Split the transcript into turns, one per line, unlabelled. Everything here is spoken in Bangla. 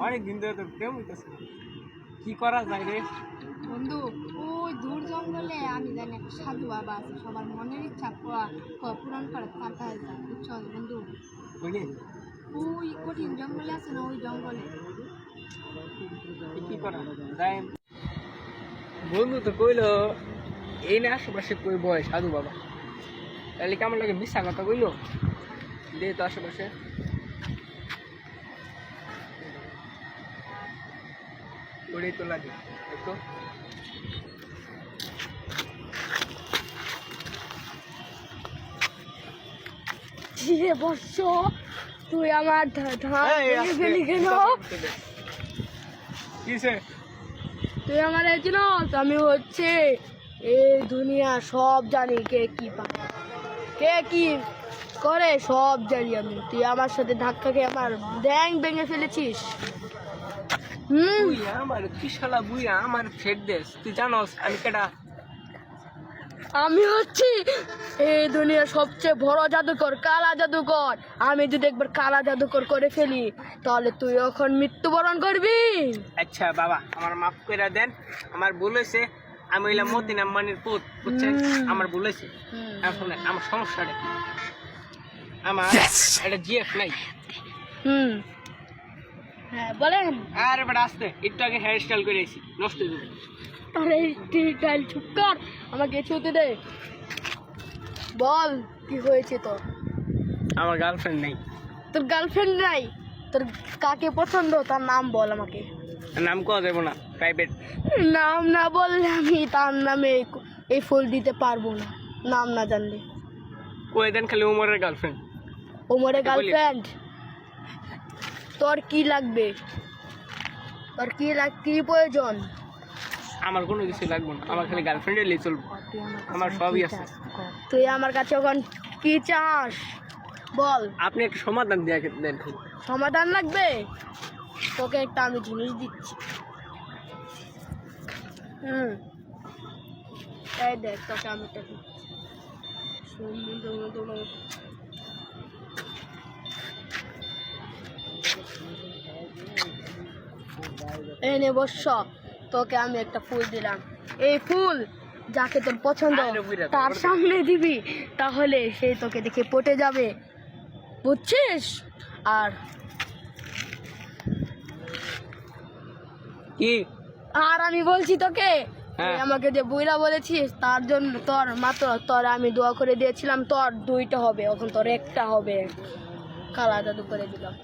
অনেক দিন ধরে তোর প্রেম হইতেছে, কি করা যায় রে
বন্ধু? ওই দূর জঙ্গলে আমি জানি একটা সাধু বাবা আছে, সবার মনের ইচ্ছা পূরণ করে তার বুঝছো বন্ধু?
বুঝলি
ওই কঠিন জঙ্গলে আছে না, ওই জঙ্গলে।
কি করা যায়? বন্ধু তো কইলো এই না আশেপাশে কই বয় সাধু বাবা, তাহলে কেমন লাগে? মিশা কথা কইলো দে তো আশেপাশে। ওটাই তো লাগে তো।
রে বর্ষ, তুই আমার ফেলি কেন?
কিসে
তুই আমার চিনো? আমি হচ্ছে এই দুনিয়া সব জানি, কে কি পায় কে কি করে সব জানি আমি। তুই আমার সাথে ধাক্কা খেয়ে আমার ব্যাং ভেঙে ফেলেছিস।
তুই আমার কিশালা বুইয়া আমার ফেট দেস, তুই জানোস আমি কেডা?
আমি হচ্ছি এই দুনিয়ার সবচেয়ে বড় জাদুকর, কালা জাদুকর। আমি যদি একবার কালা জাদুকর করে ফেলি তাহলে তুই এখন মৃত্যুবরণ করবি।
আচ্ছা বাবা, আমার মাফ করে দেন, আমার ভুল হয়েছে। আমি হইলাম মতিন আম্বানির পুত, বুঝছেন? আমার ভুল হয়েছে। এখন আমার সমস্যাটা কি? আমার একটা জিএফ নাই।
হ্যাঁ বলেন।
আর এবার আসতে একটু আগে হেয়ার স্টাইল করে এসেছি, নষ্ট হয়ে যাবে।
আরে ডাল চুপ কর, আমাকে ছুতে দে। বল কি হয়েছে তোর?
আমার গার্লফ্রেন্ড নেই।
তোর গার্লফ্রেন্ড নাই? তোর কাকে পছন্দ তার নাম বল আমাকে।
নাম কোয়া যাবো না, প্রাইভেট।
নাম না বললে আমি তার নামে এই ফুল দিতে পারবো না, নাম না জানলে।
কয়ে দেন খালি উমরের গার্লফ্রেন্ড।
ওমরের গার্লফ্রেন্ড? তোর কি লাগবে? তোর কি প্রয়োজন?
আমার কোনো কিছু লাগবে না, আমার খালি গার্লফ্রেন্ড এলেই চলবো, আমার সবই আছে।
তুই আমার কাছে এখন কি চাস বল?
আপনি একটা সমাধান দিয়ে দেন।
সমাধান লাগবে? তোকে একটা আমি জিনিস দিচ্ছি। এই দেখ, তোকে আমি একটা দিচ্ছি। এই নে বর্ষ, তোকে আমি একটা ফুল দিলাম। এই ফুল যাকে তোর পছন্দ তার সামনে দিবি, তাহলে সে তোকে দেখে পটে যাবে, বুঝছিস? আর
কি?
আর আমি বলছি তোকে, তুই আমাকে যে বুইরা বলেছিস তার জন্য তোর আমি দোয়া করে দিয়েছিলাম, তোর 2টা হবে, এখন তোর 1টা হবে। কালা জাদু করে দিলাম।